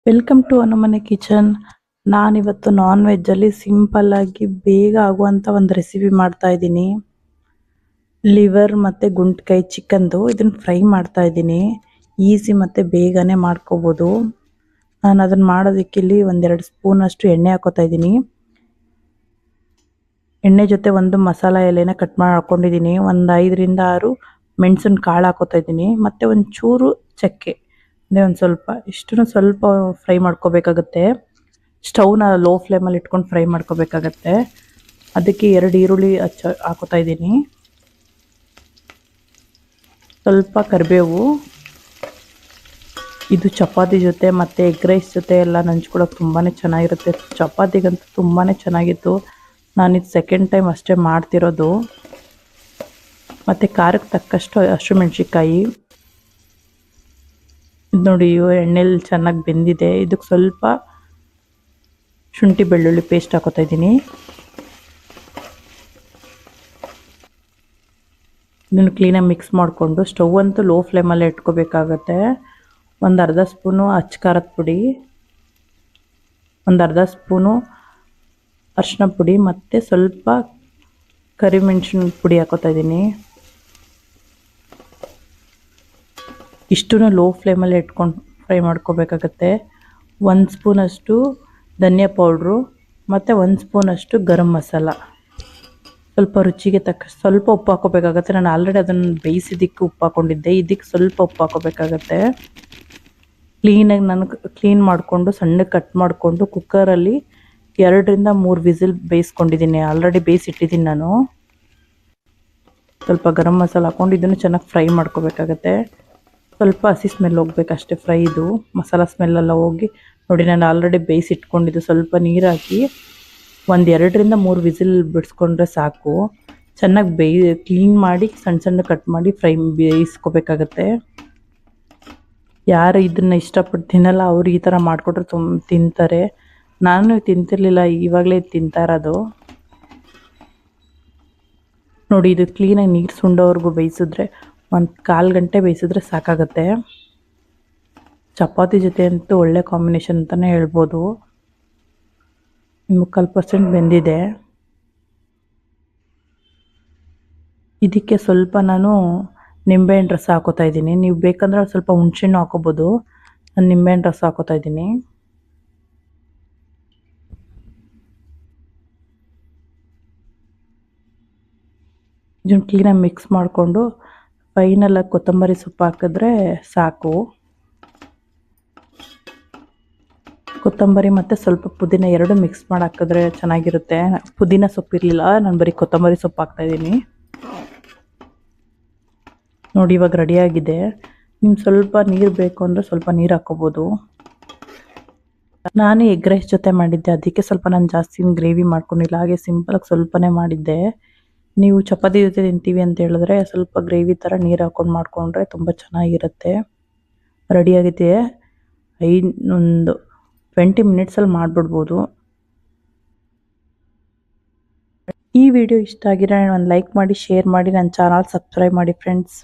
Welcome to ಅನುಮನೆ kitchen. ನಾನಿವತ್ತು ನಾನ್ ವೆಜ್ಜಲ್ಲಿ simple ಆಗಿ ಬೇಗ ಆಗುವಂಥ ಒಂದು ರೆಸಿಪಿ ಮಾಡ್ತಾ ಇದ್ದೀನಿ. ಲಿವರ್ ಮತ್ತು ಗುಂಟ್ಕಾಯಿ ಚಿಕನ್ದು ಇದನ್ನು ಫ್ರೈ ಮಾಡ್ತಾ ಇದ್ದೀನಿ. ಈಸಿ ಮತ್ತು ಬೇಗನೆ ಮಾಡ್ಕೋಬೋದು. ನಾನು ಅದನ್ನು ಮಾಡೋದಕ್ಕೆ ಇಲ್ಲಿ 1-2 ಸ್ಪೂನಷ್ಟು ಎಣ್ಣೆ ಹಾಕೋತಾ ಇದ್ದೀನಿ. ಎಣ್ಣೆ ಜೊತೆ ಒಂದು ಮಸಾಲ ಎಲೆನ ಕಟ್ ಮಾಡಿ ಹಾಕ್ಕೊಂಡಿದ್ದೀನಿ. ಒಂದು 5-6 ಮೆಣಸಿನ ಕಾಳು ಹಾಕೋತಾ ಇದ್ದೀನಿ. ಮತ್ತು ಒಂದು ಚೂರು ಚಕ್ಕೆ, ಅಂದರೆ ಒಂದು ಸ್ವಲ್ಪ ಇಷ್ಟನ್ನು ಸ್ವಲ್ಪ ಫ್ರೈ ಮಾಡ್ಕೋಬೇಕಾಗತ್ತೆ. ಸ್ಟವ್ನ ಲೋ ಫ್ಲೇಮಲ್ಲಿ ಇಟ್ಕೊಂಡು ಫ್ರೈ ಮಾಡ್ಕೋಬೇಕಾಗತ್ತೆ. ಅದಕ್ಕೆ 2 ಈರುಳ್ಳಿ ಹಾಕೋತಾ ಇದ್ದೀನಿ. ಸ್ವಲ್ಪ ಕರಿಬೇವು. ಇದು ಚಪಾತಿ ಜೊತೆ ಮತ್ತು ಎಗ್ ರೈಸ್ ಜೊತೆ ಎಲ್ಲ ನಂಚ್ಕೊಳ್ಳೋಕೆ ತುಂಬಾ ಚೆನ್ನಾಗಿರುತ್ತೆ. ಚಪಾತಿಗಂತೂ ತುಂಬಾ ಚೆನ್ನಾಗಿತ್ತು. ನಾನಿದು ಸೆಕೆಂಡ್ ಟೈಮ್ ಅಷ್ಟೇ ಮಾಡ್ತಿರೋದು. ಮತ್ತು ಖಾರಕ್ಕೆ ತಕ್ಕಷ್ಟು ಹಸಿಮೆಣ್ಸಿಕಾಯಿ. ಇದು ನೋಡಿ, ಎಣ್ಣೆಲಿ ಚೆನ್ನಾಗಿ ಬೆಂದಿದೆ. ಇದಕ್ಕೆ ಸ್ವಲ್ಪ ಶುಂಠಿ ಬೆಳ್ಳುಳ್ಳಿ ಪೇಸ್ಟ್ ಹಾಕೋತಾ ಇದ್ದೀನಿ. ಇದನ್ನು ಕ್ಲೀನಾಗಿ ಮಿಕ್ಸ್ ಮಾಡಿಕೊಂಡು ಸ್ಟವ್ ಅಂತೂ ಲೋ ಫ್ಲೇಮಲ್ಲೇ ಇಟ್ಕೋಬೇಕಾಗತ್ತೆ. ಒಂದು ಅರ್ಧ ಸ್ಪೂನು ಅಚ್ಚ ಖಾರದ ಪುಡಿ, ಒಂದು ಅರ್ಧ ಸ್ಪೂನು ಅರಿಶಿನ ಪುಡಿ ಮತ್ತು ಸ್ವಲ್ಪ ಕರಿಮೆಣಸಿನ ಪುಡಿ ಹಾಕೋತಾ ಇದ್ದೀನಿ. ಇಷ್ಟನ್ನು ಲೋ ಫ್ಲೇಮಲ್ಲಿ ಇಟ್ಕೊಂಡು ಫ್ರೈ ಮಾಡ್ಕೋಬೇಕಾಗತ್ತೆ. 1 ಸ್ಪೂನಷ್ಟು ಧನಿಯಾ ಪೌಡ್ರು ಮತ್ತು 1 ಸ್ಪೂನಷ್ಟು ಗರಂ ಮಸಾಲ. ಸ್ವಲ್ಪ ರುಚಿಗೆ ತಕ್ಕ ಸ್ವಲ್ಪ ಉಪ್ಪು ಹಾಕೋಬೇಕಾಗತ್ತೆ. ನಾನು ಆಲ್ರೆಡಿ ಅದನ್ನು ಬೇಯಿಸಿದ್ದಕ್ಕೆ ಉಪ್ಪು ಹಾಕ್ಕೊಂಡಿದ್ದೆ. ಇದಕ್ಕೆ ಸ್ವಲ್ಪ ಉಪ್ಪು ಹಾಕೋಬೇಕಾಗತ್ತೆ. ಕ್ಲೀನಾಗಿ ನಾನು ಕ್ಲೀನ್ ಮಾಡಿಕೊಂಡು ಸಣ್ಣಗೆ ಕಟ್ ಮಾಡಿಕೊಂಡು ಕುಕ್ಕರಲ್ಲಿ 2-3 ವಿಸಿಲ್ ಬೇಯಿಸ್ಕೊಂಡಿದ್ದೀನಿ. ಆಲ್ರೆಡಿ ಬೇಯಿಸಿಟ್ಟಿದ್ದೀನಿ ನಾನು. ಸ್ವಲ್ಪ ಗರಂ ಮಸಾಲ ಹಾಕ್ಕೊಂಡು ಇದನ್ನು ಚೆನ್ನಾಗಿ ಫ್ರೈ ಮಾಡ್ಕೋಬೇಕಾಗತ್ತೆ. ಸ್ವಲ್ಪ ಹಸಿ ಸ್ಮೆಲ್ ಹೋಗ್ಬೇಕಷ್ಟೇ ಫ್ರೈದು. ಮಸಾಲ ಸ್ಮೆಲ್ಲೆಲ್ಲ ಹೋಗಿ ನೋಡಿ, ನಾನು ಆಲ್ರೆಡಿ ಬೇಯಿಸಿಟ್ಕೊಂಡಿದ್ದು. ಸ್ವಲ್ಪ ನೀರು ಹಾಕಿ 2-3 ವಿಸಿಲ್ ಬಿಡಿಸ್ಕೊಂಡ್ರೆ ಸಾಕು. ಚೆನ್ನಾಗಿ ಕ್ಲೀನ್ ಮಾಡಿ ಸಣ್ಣ ಕಟ್ ಮಾಡಿ ಬೇಯಿಸ್ಕೋಬೇಕಾಗತ್ತೆ. ಯಾರು ಇದನ್ನು ಇಷ್ಟಪಟ್ಟು ತಿನ್ನಲ್ಲ ಅವ್ರು ಈ ಥರ ಮಾಡಿಕೊಟ್ರೆ ತಿಂತಾರೆ. ನಾನು ತಿಂತಿರ್ಲಿಲ್ಲ, ಇವಾಗಲೇ ತಿಂತಾ ಇರೋದು. ನೋಡಿ, ಇದು ಕ್ಲೀನಾಗಿ ನೀರು ಸುಂಡೋವರೆಗೂ ಬೇಯಿಸಿದ್ರೆ 1/4 ಗಂಟೆ ಬೇಯಿಸಿದ್ರೆ ಸಾಕಾಗತ್ತೆ. ಚಪಾತಿ ಜೊತೆ ಅಂತೂ ಒಳ್ಳೆ ಕಾಂಬಿನೇಷನ್ ಅಂತಲೇ ಹೇಳ್ಬೋದು. 3/4% ಬೆಂದಿದೆ. ಇದಕ್ಕೆ ಸ್ವಲ್ಪ ನಾನು ನಿಂಬೆಹಣ್ಣು ರಸ ಹಾಕೋತಾ ಇದ್ದೀನಿ. ನೀವು ಬೇಕಂದ್ರೆ ಸ್ವಲ್ಪ ಹುಣಸೆಹಣ್ಣು ಹಾಕೋಬೋದು. ನಾನು ನಿಂಬೆಹಣ್ಣು ರಸ ಹಾಕೋತಾ ಇದ್ದೀನಿ. ಇದನ್ನು ಕ್ಲೀನಾಗಿ ಮಿಕ್ಸ್ ಮಾಡಿಕೊಂಡು ಫೈನಲಾಗಿ ಕೊತ್ತಂಬರಿ ಸೊಪ್ಪು ಹಾಕಿದ್ರೆ ಸಾಕು. ಕೊತ್ತಂಬರಿ ಮತ್ತು ಸ್ವಲ್ಪ ಪುದೀನ 2 ಮಿಕ್ಸ್ ಮಾಡಿ ಹಾಕಿದ್ರೆ ಚೆನ್ನಾಗಿರುತ್ತೆ. ಪುದೀನ ಸೊಪ್ಪು ಇರಲಿಲ್ಲ, ನಾನು ಬರೀ ಕೊತ್ತಂಬರಿ ಸೊಪ್ಪು ಹಾಕ್ತಾಯಿದ್ದೀನಿ. ನೋಡಿ, ಇವಾಗ ರೆಡಿಯಾಗಿದೆ. ನಿಮ್ಗೆ ಸ್ವಲ್ಪ ನೀರು ಬೇಕು ಅಂದರೆ ಸ್ವಲ್ಪ ನೀರು ಹಾಕ್ಕೋಬೋದು. ನಾನು ಎಗ್ ರೈಸ್ ಜೊತೆ ಮಾಡಿದ್ದೆ, ಅದಕ್ಕೆ ಸ್ವಲ್ಪ ನಾನು ಜಾಸ್ತಿ ಗ್ರೇವಿ ಮಾಡ್ಕೊಂಡಿಲ್ಲ. ಹಾಗೆ ಸಿಂಪಲಾಗಿ ಸ್ವಲ್ಪನೇ ಮಾಡಿದ್ದೆ. ನೀವು ಚಪಾತಿ ಜೊತೆ ತಿಂತೀವಿ ಅಂತ ಹೇಳಿದ್ರೆ ಸ್ವಲ್ಪ ಗ್ರೇವಿ ಥರ ನೀರು ಹಾಕ್ಕೊಂಡು ಮಾಡಿಕೊಂಡ್ರೆ ತುಂಬ ಚೆನ್ನಾಗಿರುತ್ತೆ. ರೆಡಿಯಾಗಿದೆ. ಒಂದು 20 ಮಿನಿಟ್ಸಲ್ಲಿ ಮಾಡಿಬಿಡ್ಬೋದು. ಈ ವಿಡಿಯೋ ಇಷ್ಟ ಆಗಿದ್ರೆ ಒಂದು ಲೈಕ್ ಮಾಡಿ, ಶೇರ್ ಮಾಡಿ, ನನ್ನ ಚಾನಲ್ ಸಬ್ಸ್ಕ್ರೈಬ್ ಮಾಡಿ ಫ್ರೆಂಡ್ಸ್.